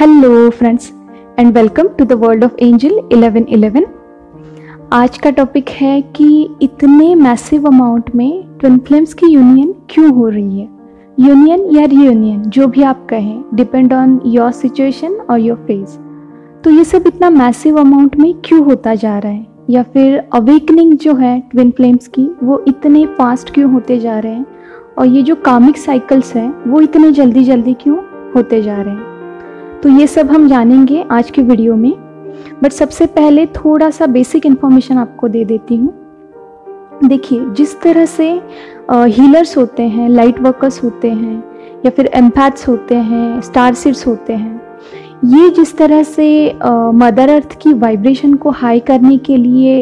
Hello friends and welcome to the world of angel 1111। आज का topic है कि इतने मैसिव अमाउंट में ट्विन फ्लेम्स की यूनियन क्यों हो रही है। यूनियन या रियूनियन जो भी आप कहें, डिपेंड ऑन योर सिचुएशन और योर फेज। तो ये सब इतना मैसिव अमाउंट में क्यों होता जा रहा है, या फिर अवेकनिंग जो है ट्विन फ्लेम्स की वो इतने फास्ट क्यों होते जा रहे हैं, और ये जो कार्मिक साइकिल्स हैं वो इतने जल्दी जल्दी क्यों होते जा रहे हैं। तो ये सब हम जानेंगे आज के वीडियो में। बट सबसे पहले थोड़ा सा बेसिक इन्फॉर्मेशन आपको दे देती हूँ। देखिए, जिस तरह से हीलर्स होते हैं, लाइट वर्कर्स होते हैं, या फिर एम्पैथ्स होते हैं, स्टार सीड्स होते हैं, ये जिस तरह से मदर अर्थ की वाइब्रेशन को हाई करने के लिए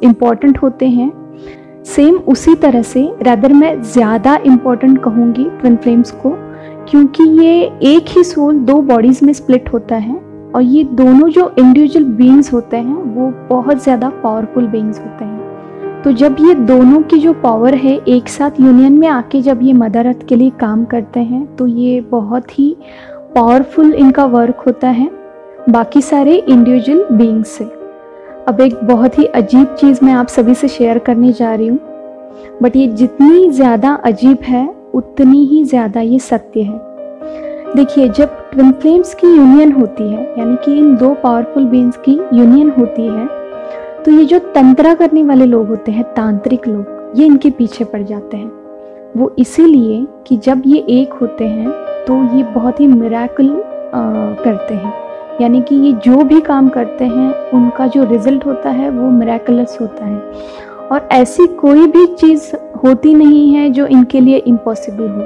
इम्पॉर्टेंट होते हैं, सेम उसी तरह से रादर मैं ज़्यादा इम्पॉर्टेंट कहूँगी ट्विन फ्लेम्स को, क्योंकि ये एक ही सोल दो बॉडीज़ में स्प्लिट होता है और ये दोनों जो इंडिविजुअल बीइंग्स होते हैं वो बहुत ज़्यादा पावरफुल बीइंग्स होते हैं। तो जब ये दोनों की जो पावर है एक साथ यूनियन में आके जब ये मदर अर्थ के लिए काम करते हैं तो ये बहुत ही पावरफुल इनका वर्क होता है बाकी सारे इंडिविजुअल बीइंग्स से। अब एक बहुत ही अजीब चीज़ मैं आप सभी से शेयर करने जा रही हूँ, बट ये जितनी ज़्यादा अजीब है उतनी ही ज़्यादा ये सत्य है। देखिए, जब ट्विन फ्लेम्स की यूनियन होती है, यानी कि इन दो पावरफुल बीइंग्स की यूनियन होती है, तो ये जो तंत्रा करने वाले लोग होते हैं, तांत्रिक लोग, ये इनके पीछे पड़ जाते हैं। वो इसीलिए कि जब ये एक होते हैं तो ये बहुत ही मिरेकल करते हैं, यानी कि ये जो भी काम करते हैं उनका जो रिजल्ट होता है वो मिरेकलस होता है, और ऐसी कोई भी चीज़ होती नहीं है जो इनके लिए इम्पॉसिबल हो।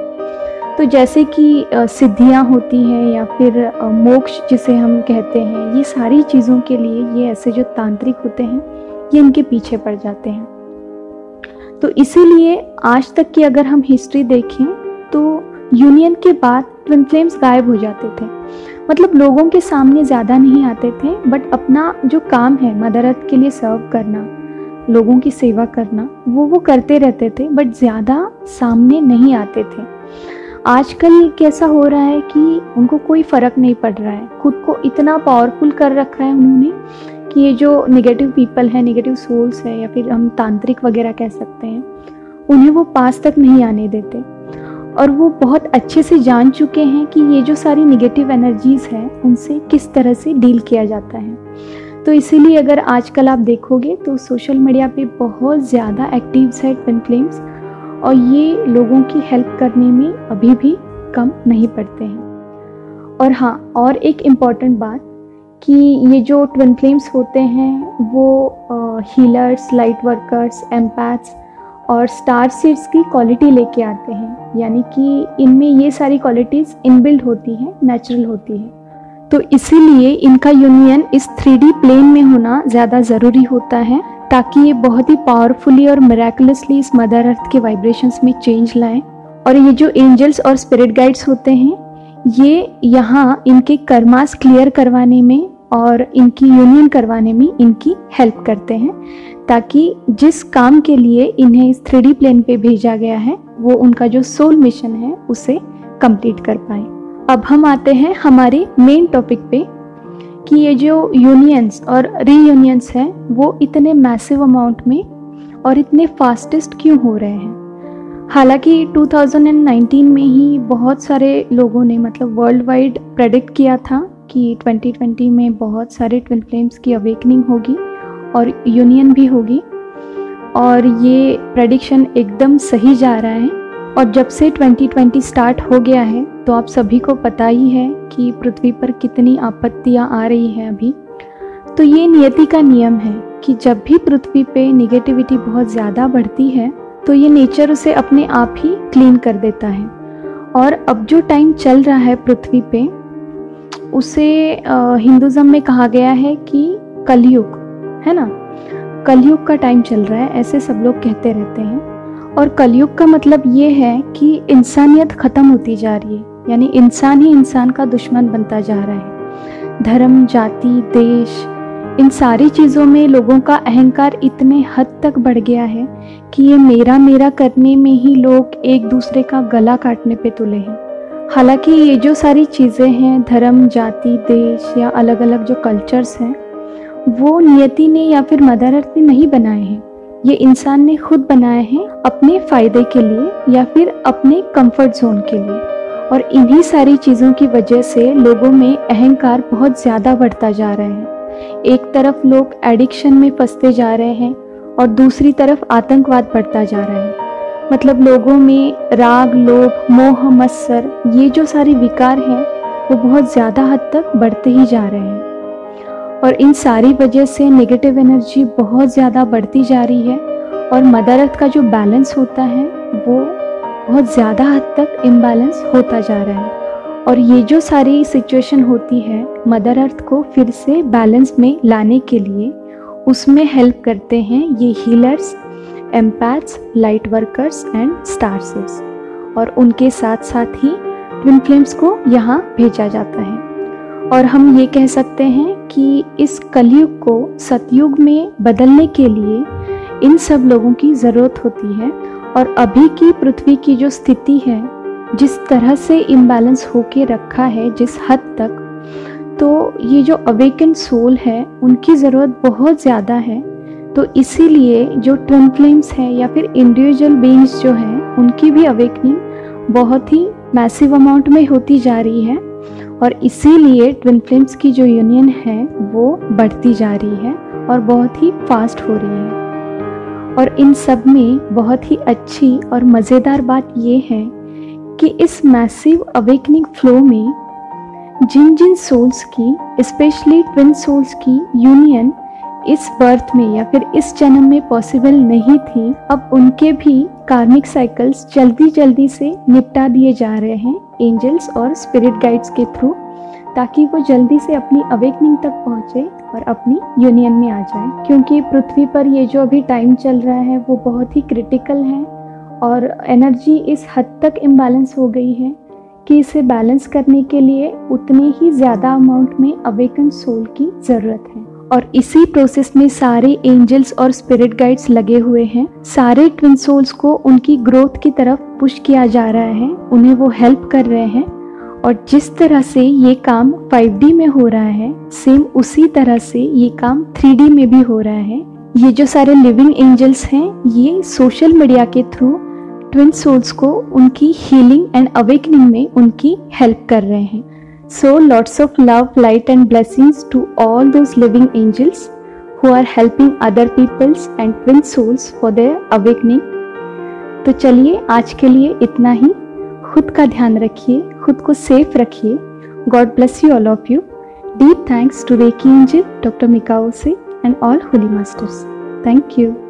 तो जैसे कि सिद्धियाँ होती हैं या फिर मोक्ष जिसे हम कहते हैं, ये सारी चीज़ों के लिए ये ऐसे जो तांत्रिक होते हैं ये इनके पीछे पड़ जाते हैं। तो इसीलिए आज तक की अगर हम हिस्ट्री देखें तो यूनियन के बाद ट्विन फ्लेम्स गायब हो जाते थे। मतलब लोगों के सामने ज़्यादा नहीं आते थे, बट अपना जो काम है मदर अर्थ के लिए सर्व करना, लोगों की सेवा करना, वो करते रहते थे, बट ज़्यादा सामने नहीं आते थे। आजकल कैसा हो रहा है कि उनको कोई फ़र्क नहीं पड़ रहा है, खुद को इतना पावरफुल कर रखा है उन्होंने कि ये जो नेगेटिव पीपल है, नेगेटिव सोल्स है, या फिर हम तांत्रिक वगैरह कह सकते हैं, उन्हें वो पास तक नहीं आने देते। और वो बहुत अच्छे से जान चुके हैं कि ये जो सारी नेगेटिव एनर्जीज़ हैं उनसे किस तरह से डील किया जाता है। तो इसीलिए अगर आजकल आप देखोगे तो सोशल मीडिया पे बहुत ज़्यादा एक्टिव्स है ट्विन फ्लेम्स, और ये लोगों की हेल्प करने में अभी भी कम नहीं पड़ते हैं। और हाँ, और एक इम्पॉर्टेंट बात कि ये जो ट्विन फ्लेम्स होते हैं वो हीलर्स, लाइट वर्कर्स, एम्पैथ्स और स्टार सीड्स की क्वालिटी लेके आते हैं, यानी कि इनमें ये सारी क्वालिटीज़ इनबिल्ड होती हैं, नेचुरल होती है। तो इसीलिए इनका यूनियन इस 3D प्लेन में होना ज़्यादा ज़रूरी होता है, ताकि ये बहुत ही पावरफुली और मिरेकलसली इस मदर अर्थ के वाइब्रेशंस में चेंज लाएं। और ये जो एंजल्स और स्पिरिट गाइड्स होते हैं ये यहाँ इनके कर्मास क्लियर करवाने में और इनकी यूनियन करवाने में इनकी हेल्प करते हैं, ताकि जिस काम के लिए इन्हें इस 3D प्लेन पे भेजा गया है वो उनका जो सोल मिशन है उसे कंप्लीट कर पाए। अब हम आते हैं हमारे मेन टॉपिक पे कि ये जो यूनियंस और रीयूनियंस हैं वो इतने मैसिव अमाउंट में और इतने फास्टेस्ट क्यों हो रहे हैं। हालांकि 2019 में ही बहुत सारे लोगों ने, मतलब वर्ल्ड वाइड, प्रेडिक्ट किया था कि 2020 में बहुत सारे ट्विन फ्लेम्स की अवेकनिंग होगी और यूनियन भी होगी, और ये प्रेडिक्शन एकदम सही जा रहा है। और जब से 2020 स्टार्ट हो गया है तो आप सभी को पता ही है कि पृथ्वी पर कितनी आपत्तियां आ रही हैं अभी। तो ये नियति का नियम है कि जब भी पृथ्वी पे नेगेटिविटी बहुत ज़्यादा बढ़ती है तो ये नेचर उसे अपने आप ही क्लीन कर देता है। और अब जो टाइम चल रहा है पृथ्वी पे उसे हिंदुज़म में कहा गया है कि कलयुग है ना, कलयुग का टाइम चल रहा है, ऐसे सब लोग कहते रहते हैं। और कलयुग का मतलब ये है कि इंसानियत ख़त्म होती जा रही है, यानी इंसान ही इंसान का दुश्मन बनता जा रहा है। धर्म, जाति, देश, इन सारी चीज़ों में लोगों का अहंकार इतने हद तक बढ़ गया है कि ये मेरा मेरा करने में ही लोग एक दूसरे का गला काटने पे तुले हैं। हालांकि ये जो सारी चीज़ें हैं, धर्म, जाति, देश या अलग अलग जो कल्चर्स हैं, वो नियति ने या फिर मदर अर्थ ने नहीं बनाए हैं। ये इंसान ने खुद बनाए हैं अपने फ़ायदे के लिए या फिर अपने कंफर्ट जोन के लिए। और इन्हीं सारी चीज़ों की वजह से लोगों में अहंकार बहुत ज़्यादा बढ़ता जा रहा है। एक तरफ लोग एडिक्शन में फंसते जा रहे हैं और दूसरी तरफ आतंकवाद बढ़ता जा रहा है। मतलब लोगों में राग, लोभ, मोह, मत्सर, ये जो सारे विकार हैं वो बहुत ज़्यादा हद तक बढ़ते ही जा रहे हैं। और इन सारी वजह से नेगेटिव एनर्जी बहुत ज़्यादा बढ़ती जा रही है और मदर अर्थ का जो बैलेंस होता है वो बहुत ज़्यादा हद तक इम्बैलेंस होता जा रहा है। और ये जो सारी सिचुएशन होती है, मदर अर्थ को फिर से बैलेंस में लाने के लिए उसमें हेल्प करते हैं ये healers, empaths, light workers and star seeds. और उनके साथ साथ ही ट्विन फ्लेम्स को यहाँ भेजा जाता है। और हम ये कह सकते हैं कि इस कलयुग को सतयुग में बदलने के लिए इन सब लोगों की ज़रूरत होती है। और अभी की पृथ्वी की जो स्थिति है, जिस तरह से इम्बैलेंस होके रखा है जिस हद तक, तो ये जो अवेकन सोल है उनकी ज़रूरत बहुत ज़्यादा है। तो इसीलिए जो ट्विन फ्लेम्स है या फिर इंडिविजुअल बीइंग्स जो हैं, उनकी भी अवेकनिंग बहुत ही मैसिव अमाउंट में होती जा रही है। और इसीलिए ट्विन फ्लेम्स की जो यूनियन है वो बढ़ती जा रही है और बहुत ही फास्ट हो रही है। और इन सब में बहुत ही अच्छी और मज़ेदार बात ये है कि इस मैसिव अवेकनिंग फ्लो में जिन जिन सोल्स की, स्पेशली ट्विन सोल्स की यूनियन इस बर्थ में या फिर इस जन्म में पॉसिबल नहीं थी, अब उनके भी कार्मिक साइकिल्स जल्दी जल्दी से निपटा दिए जा रहे हैं एंजल्स और स्पिरिट गाइड्स के थ्रू, ताकि वो जल्दी से अपनी अवेकनिंग तक पहुँचे और अपनी यूनियन में आ जाए। क्योंकि पृथ्वी पर ये जो अभी टाइम चल रहा है वो बहुत ही क्रिटिकल है और एनर्जी इस हद तक इम्बैलेंस हो गई है कि इसे बैलेंस करने के लिए उतने ही ज़्यादा अमाउंट में अवेकन सोल की ज़रूरत है। और इसी प्रोसेस में सारे एंजल्स और स्पिरिट गाइड्स लगे हुए हैं। सारे ट्विन सोल्स को उनकी ग्रोथ की तरफ पुश किया जा रहा है, उन्हें वो हेल्प कर रहे हैं। और जिस तरह से ये काम 5D में हो रहा है, सेम उसी तरह से ये काम 3D में भी हो रहा है। ये जो सारे लिविंग एंजल्स हैं, ये सोशल मीडिया के थ्रू ट्विन सोल्स को उनकी हीलिंग एंड अवेकनिंग में उनकी हेल्प कर रहे हैं। So lots of love, light and blessings to all those living angels who are helping other peoples and twin souls for their awakening. तो चलिए आज के लिए इतना ही। खुद का ध्यान रखिए, खुद को सेफ रखिए। God bless you all of you. Deep thanks to Reiki Angel, Dr. Mikao Se and all Holy Masters. Thank you.